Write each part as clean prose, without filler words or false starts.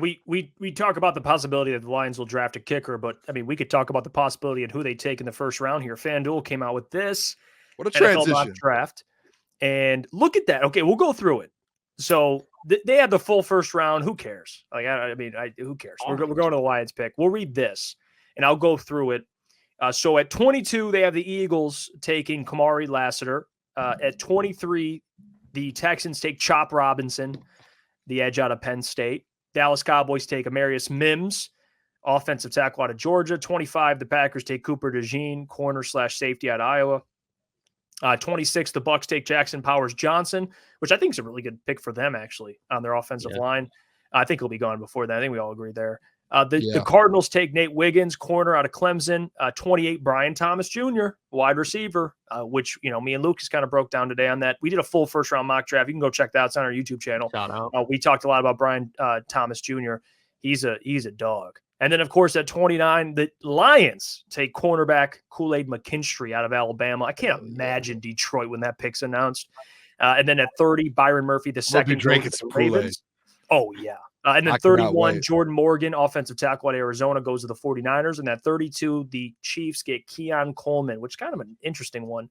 We talk about the possibility that the Lions will draft a kicker, but I mean, we could talk about the possibility of who they take in the first round here. FanDuel came out with this What a NFL mock transition. draft, and look at that. Okay, we'll go through it. So they had the full first round. Who cares? Like, who cares? We're going to the Lions pick. We'll read this, and I'll go through it. So at 22, they have the Eagles taking Kamari Lassiter. At 23, the Texans take Chop Robinson, the edge out of Penn State. Dallas Cowboys take Amarius Mims, offensive tackle out of Georgia. 25, the Packers take Cooper DeJean, corner/safety out of Iowa. 26, the Bucs take Jackson Powers Johnson, which I think is a really good pick for them, actually, on their offensive line. I think he'll be gone before that. I think we all agree there. The Cardinals take Nate Wiggins, corner out of Clemson. 28, Brian Thomas Jr., wide receiver, which, me and Lucas kind of broke down today on that. We did a full first-round mock draft. You can go check that out. It's on our YouTube channel. Shout out. We talked a lot about Brian Thomas Jr. He's a dog. And then, of course, at 29, the Lions take cornerback Kool-Aid McKinstry out of Alabama. I can't imagine Detroit when that pick's announced. And then at 30, Byron Murphy, the second. Drinking some Kool-Aid. Oh, yeah. And then 31, Jordan Morgan, offensive tackle at Arizona, goes to the 49ers. And at 32, the Chiefs get Keon Coleman, which is kind of an interesting one.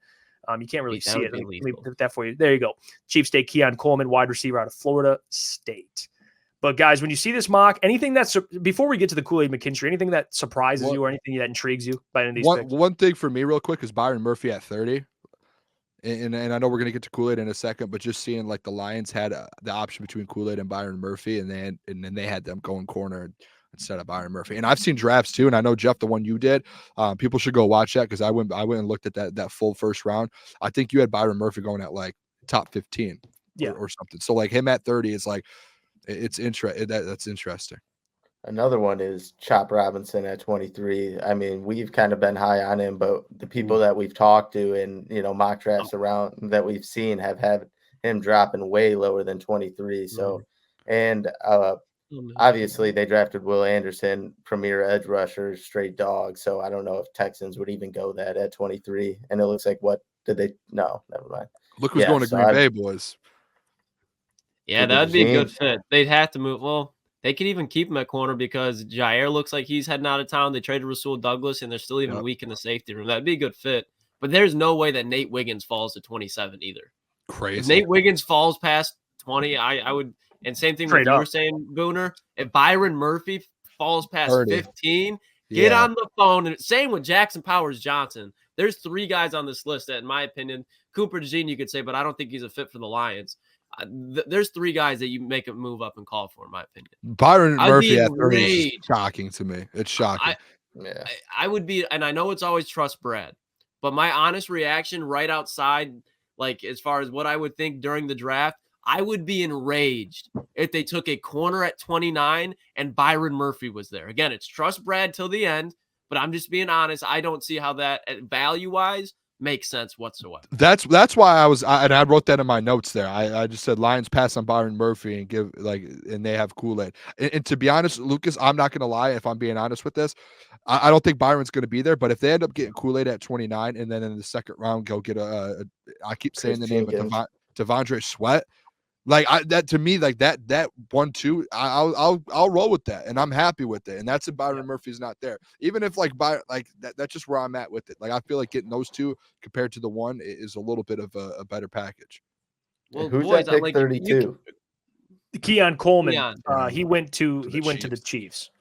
You can't really see it. Let me put that for you. There you go. Chiefs take Keon Coleman, wide receiver out of Florida State. But, guys, when you see this mock, anything that's – before we get to the Kool-Aid McKinstry, anything that surprises you or anything that intrigues you by any of these picks? One thing for me real quick is Byron Murphy at 30. And I know we're going to get to Kool-Aid in a second, but just seeing like the Lions had the option between Kool-Aid and Byron Murphy, and then they had them going corner instead of Byron Murphy. And I've seen drafts too, and I know, Jeff, the one you did, people should go watch that because I went and looked at that full first round. I think you had Byron Murphy going at like top 15 or something. So like him at 30 is like – it's that's interesting. Another one is Chop Robinson at 23. I mean, we've kind of been high on him, but the people that we've talked to and, mock drafts around that we've seen have had him dropping way lower than 23. So, and obviously they drafted Will Anderson, premier edge rusher, straight dog. So I don't know if Texans would even go that at 23. And it looks like no, never mind. Look who's going to Green Bay, boys. Yeah, that'd be a good fit. They'd have to move. Well, they could even keep him at corner because Jair looks like he's heading out of town. They traded Rasul Douglas, and they're still even weak in the safety room. That'd be a good fit. But there's no way that Nate Wiggins falls to 27 either. Crazy. If Nate Wiggins falls past 20, I would – and same thing you were saying, Booner. If Byron Murphy falls past 15, get on the phone. And same with Jackson Powers Johnson. There's 3 guys on this list that, in my opinion, Cooper DeJean you could say, but I don't think he's a fit for the Lions. There's 3 guys that you make a move up and call for, in my opinion. Byron Murphy at 30 is shocking to me. It's shocking. I would be, and I know it's always trust Brad, but my honest reaction right outside, like as far as what I would think during the draft, I would be enraged if they took a corner at 29 and Byron Murphy was there. Again, it's trust Brad till the end, but I'm just being honest. I don't see how that value-wise makes sense whatsoever. That's why I wrote that in my notes there. I just said Lions pass on Byron Murphy and they have Kool-Aid. And to be honest, Lucas, I'm not going to lie. If I'm being honest with this, I don't think Byron's going to be there, but if they end up getting Kool-Aid at 29 and then in the second round, go get I keep saying the name of Devondre Sweat. Like that to me, like that 1-2, I'll roll with that, and I'm happy with it. And that's if Byron Murphy's not there. Even if that's just where I'm at with it. Like I feel like getting those 2 compared to the 1 is a little bit of a better package. Well, who's that pick 32? Keon Coleman. He went to the Chiefs,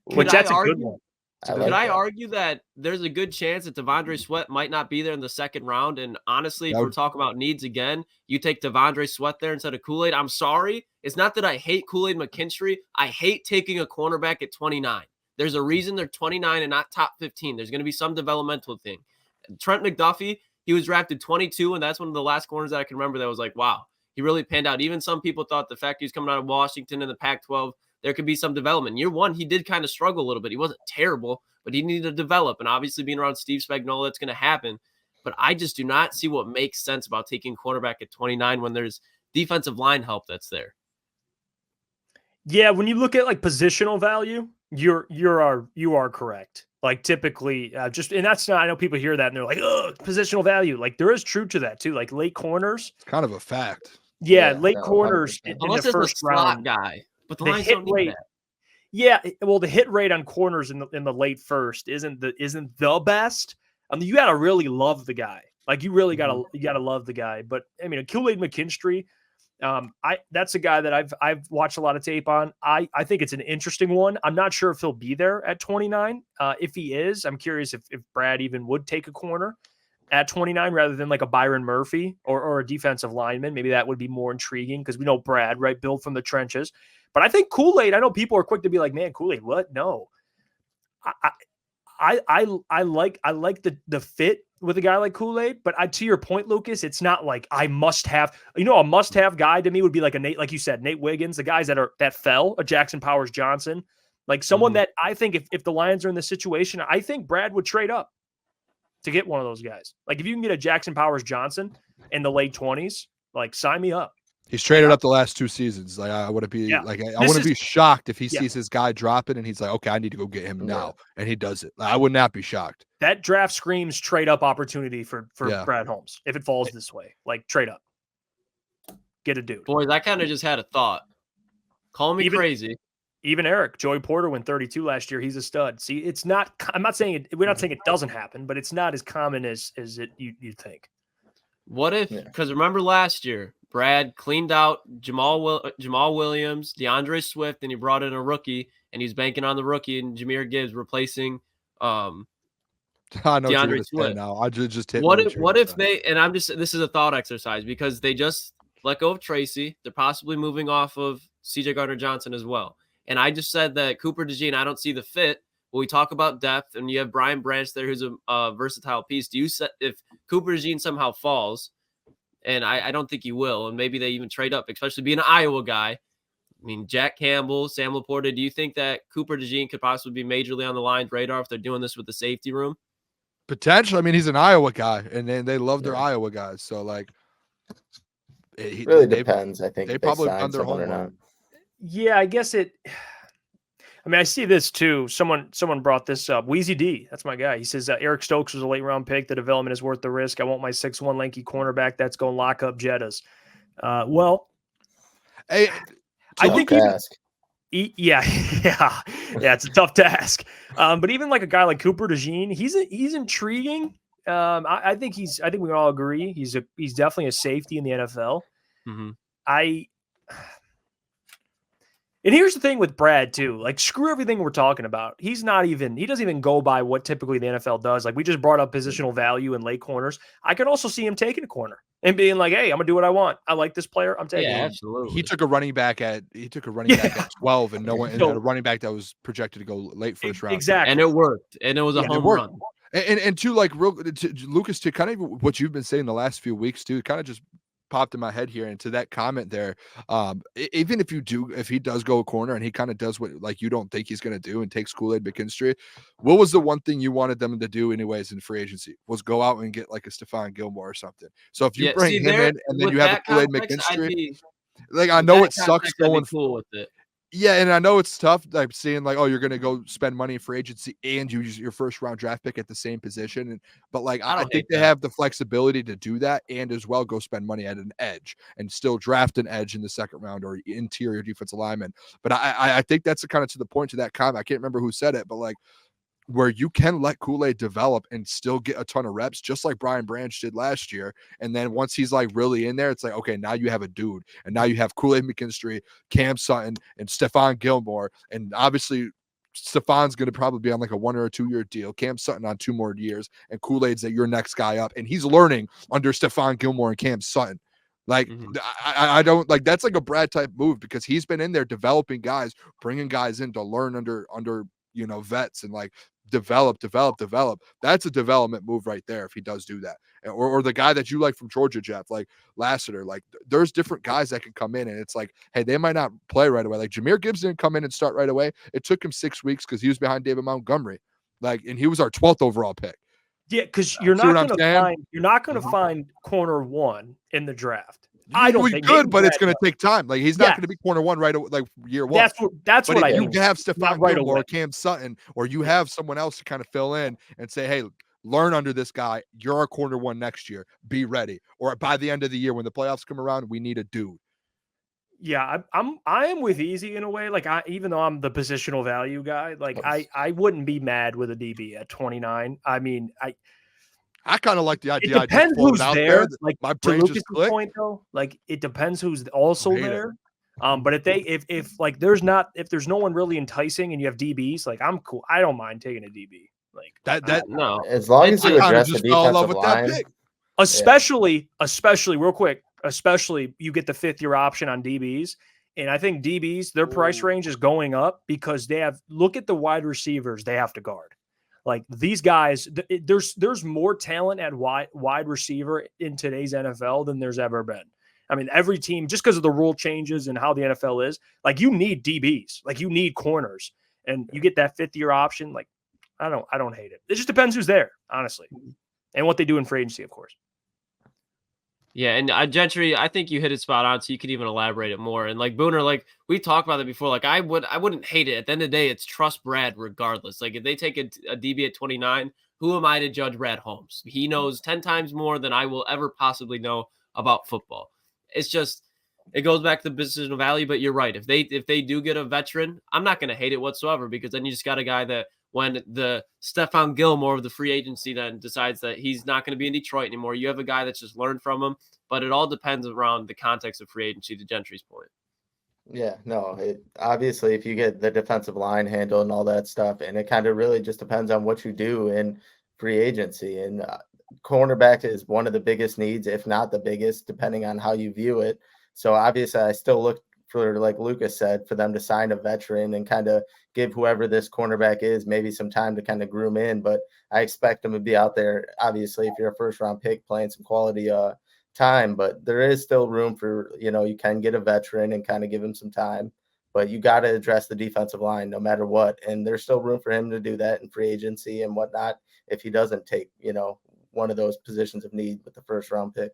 which that's a good one. Could I argue that there's a good chance that Devondre Sweat might not be there in the second round? And honestly, if we're talking about needs again, you take Devondre Sweat there instead of Kool-Aid. I'm sorry. It's not that I hate Kool-Aid McKinstry. I hate taking a cornerback at 29. There's a reason they're 29 and not top 15. There's going to be some developmental thing. Trent McDuffie, he was drafted 22, and that's one of the last corners that I can remember that was like, wow, he really panned out. Even some people thought the fact he was coming out of Washington in the Pac-12, there could be some development. Year 1, he did kind of struggle a little bit. He wasn't terrible, but he needed to develop. And obviously being around Steve Spagnuolo, that's going to happen. But I just do not see what makes sense about taking quarterback at 29 when there's defensive line help that's there. Yeah, when you look at like positional value, you are correct. Like typically, and that's not. I know people hear that and they're like, "Oh, positional value." Like there is truth to that too. Like late corners, it's kind of a fact. Yeah, late corners in unless the first it's a slot round guy, but the they Lions hit don't need late. that. Yeah, well, the hit rate on corners in the late first isn't the best. I mean, you gotta really love the guy. Like you really gotta love the guy. But I mean, Kool-Aid McKinstry, that's a guy that I've watched a lot of tape on. I think it's an interesting one. I'm not sure if he'll be there at 29. If he is, I'm curious if Brad even would take a corner at 29 rather than like a Byron Murphy or a defensive lineman. Maybe that would be more intriguing because we know Brad, right, built from the trenches. But I think Kool-Aid, I know people are quick to be like, man, Kool-Aid, what? No. I like the fit with a guy like Kool-Aid, but to your point, Lucas, it's not like I must have, a must-have guy to me would be like a Nate, like you said, Nate Wiggins, the guys that fell, a Jackson Powers Johnson, like someone that I think if the Lions are in this situation, I think Brad would trade up to get one of those guys. Like if you can get a Jackson Powers Johnson in the late 20s, like sign me up. He's traded up the last 2 seasons. Like I wouldn't be I wouldn't be shocked if he sees his guy dropping and he's like, okay, I need to go get him now, and he does it. I would not be shocked. That draft screams trade up opportunity for Brad Holmes if it falls this way. Like trade up, get a dude. Boys, I kind of just had a thought. Call me crazy. Even Eric, Joey Porter went 32 last year. He's a stud. See, it's not. I'm not saying it. We're not saying it doesn't happen, but it's not as common as you think. What if? Because remember last year, Brad cleaned out Jamal Williams, DeAndre Swift, and he brought in a rookie, and he's banking on the rookie and Jahmyr Gibbs replacing I know DeAndre Swift. Now I just hit. What if they? And I'm just. This is a thought exercise because they just let go of Tracy. They're possibly moving off of CJ Gardner-Johnson as well. And I just said that Cooper DeJean, I don't see the fit. When we talk about depth, and you have Brian Branch there, who's a versatile piece. Do you set if Cooper DeJean somehow falls, and I don't think he will, and maybe they even trade up, especially being an Iowa guy. I mean, Jack Campbell, Sam Laporta. Do you think that Cooper DeJean could possibly be majorly on the Lions' radar if they're doing this with the safety room? Potentially. I mean, he's an Iowa guy, and they love their Iowa guys. So like, it really depends. I think they probably done their homework. Yeah, I guess it. I mean, I see this too. Someone brought this up. Wheezy D, that's my guy. He says Eric Stokes was a late round pick. The development is worth the risk. I want my 6'1" lanky cornerback that's going to lock up Jettas. Well, hey, I think it's a tough task. But even like a guy like Cooper DeJean, he's intriguing. I think we can all agree he's definitely a safety in the NFL. And here's the thing with Brad too, like screw everything we're talking about. He doesn't even go by what typically the NFL does. Like we just brought up positional value in late corners. I could also see him taking a corner and being like, hey, I'm gonna do what I want. I like this player. I'm taking him. Absolutely. He took a running back at 12 and and a running back that was projected to go late first round. Exactly. And it worked. And it was a home run. And to like Lucas, to kind of what you've been saying the last few weeks too, kind of just popped in my head here, and to that comment there, even if he does go a corner and he kind of does what like you don't think he's going to do and takes Kool-Aid McKinstry, what was the one thing you wanted them to do anyways in free agency? Was go out and get like a Stephon Gilmore or something. So if you bring him in and then you have a Kool-Aid McKinstry, like I know it sucks going cool with it. Yeah, and I know it's tough, like seeing like, oh, you're gonna go spend money for agency and you use your first round draft pick at the same position. But like I think they have the flexibility to do that and as well go spend money at an edge and still draft an edge in the second round or interior defensive lineman. But I think that's kind of to the point to that comment. I can't remember who said it, but like where you can let Kool-Aid develop and still get a ton of reps, just like Brian Branch did last year. And then once he's like really in there, it's like, okay, now you have a dude. And now you have Kool-Aid McKinstry, Cam Sutton, and Stephon Gilmore. And obviously Stephon's going to probably be on like a 1 or 2 year deal. Cam Sutton on 2 more years. And Kool-Aid's that your next guy up. And he's learning under Stephon Gilmore and Cam Sutton. Like, I don't like that's like a Brad type move because he's been in there developing guys, bringing guys in to learn under vets and like develop. That's a development move right there if he does do that. Or the guy that you like from Georgia, Jeff, like Lassiter. Like there's different guys that can come in and it's like, hey, they might not play right away. Like Jahmyr Gibbs didn't come in and start right away. It took him 6 weeks because he was behind David Montgomery. Like, and he was our 12th overall pick. Yeah, because you're not going to find corner one in the draft. I don't think could, but it's going to take time. Like he's not going to be corner one right away, like year one. That's what I do. You have Stephon Gilmore or Cam Sutton, or you have someone else to kind of fill in and say, hey, learn under this guy. You're a corner one next year. Be ready. Or by the end of the year when the playoffs come around, we need a dude. Yeah, I am with Easy in a way. Like even though I'm the positional value guy, like I wouldn't be mad with a DB at 29. I mean, I kind of like the it idea. I just depends floated who's out there. there. Like My to brain Lucas's just clicked. point though, like it depends who's also hate it. there. But if like there's no one really enticing and you have DBs, like I'm cool. I don't mind taking a DB. Like that no, as long as you I kind of address the just fell in love defensive with line. that pick. especially real quick, especially you get the 5th-year option on DBs. And I think DBs, their price range is going up because look at the wide receivers they have to guard. Like these guys, there's more talent at wide receiver in today's NFL than there's ever been. I mean, every team, just because of the rule changes and how the NFL is, like you need DBs, like you need corners, and you get that 5th-year option. Like I don't hate it. It just depends who's there, honestly, and what they do in free agency, of course. Yeah, and Gentry, I think you hit it spot on, so you could even elaborate it more. And like Booner, like we talked about it before, like I wouldn't hate it. At the end of the day, it's trust Brad regardless. Like if they take a DB at 29, who am I to judge Brad Holmes? He knows 10 times more than I will ever possibly know about football. It's just it goes back to the positional value. But you're right. If they do get a veteran, I'm not going to hate it whatsoever because then you just got a guy that when the Stephon Gilmore of the free agency then decides that he's not going to be in Detroit anymore, you have a guy that's just learned from him. But it all depends around the context of free agency, to Gentry's point. Yeah, no, obviously if you get the defensive line handle and all that stuff, and it kind of really just depends on what you do in free agency. And cornerback is one of the biggest needs, if not the biggest, depending on how you view it. So obviously I still look for, like Lukas said, for them to sign a veteran and kind of give whoever this cornerback is maybe some time to kind of groom in. But I expect them to be out there, obviously, if you're a first-round pick, playing some quality time. But there is still room for, you can get a veteran and kind of give him some time. But you got to address the defensive line no matter what. And there's still room for him to do that in free agency and whatnot if he doesn't take, one of those positions of need with the first-round pick.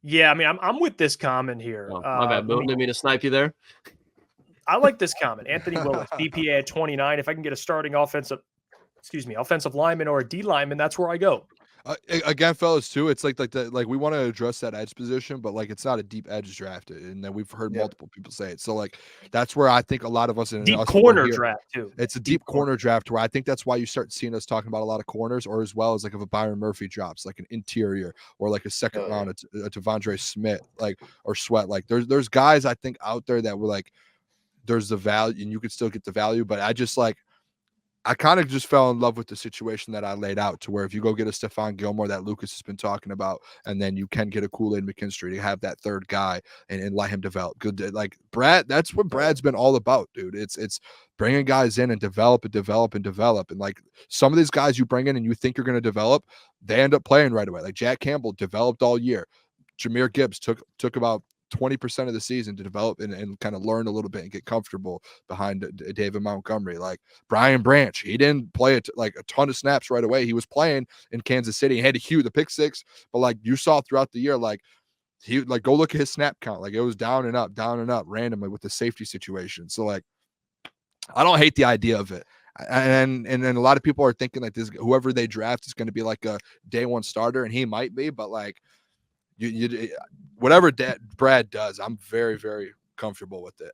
Yeah, I mean, I'm with this comment here. Oh, my bad, Bill. Didn't mean to snipe you there. I like this comment. Anthony Willis, DPA at 29. If I can get a starting offensive lineman or a D lineman, that's where I go. Again, fellas, too, it's like we want to address that edge position, but like it's not a deep edge draft, and then we've heard multiple people say it. So like that's where I think a lot of us in deep us corner draft too. It's a deep corner draft where I think that's why you start seeing us talking about a lot of corners, or as well as like if a Byron Murphy drops, like an interior or like a second round, a Devondre Smith, like or Sweat. Like there's guys I think out there that were like there's the value, and you could still get the value, but I kind of just fell in love with the situation that I laid out to where if you go get a Stephon Gilmore that Lukas has been talking about, and then you can get a Kool-Aid McKinstry to have that third guy and let him develop. Good, like Brad, that's what Brad's been all about, dude. It's bringing guys in and develop. And like some of these guys you bring in and you think you're going to develop, they end up playing right away. Like Jack Campbell developed all year. Jahmyr Gibbs took about 20% of the season to develop and kind of learn a little bit and get comfortable behind David Montgomery. Like Brian Branch, he didn't play like a ton of snaps right away. He was playing in Kansas City. He had to cue the pick six, but like you saw throughout the year, like he like go look at his snap count. Like it was down and up randomly with the safety situation. So like I don't hate the idea of it. And then a lot of people are thinking like this, whoever they draft is going to be like a day one starter, and he might be, but like whatever Brad does, I'm very, very comfortable with it.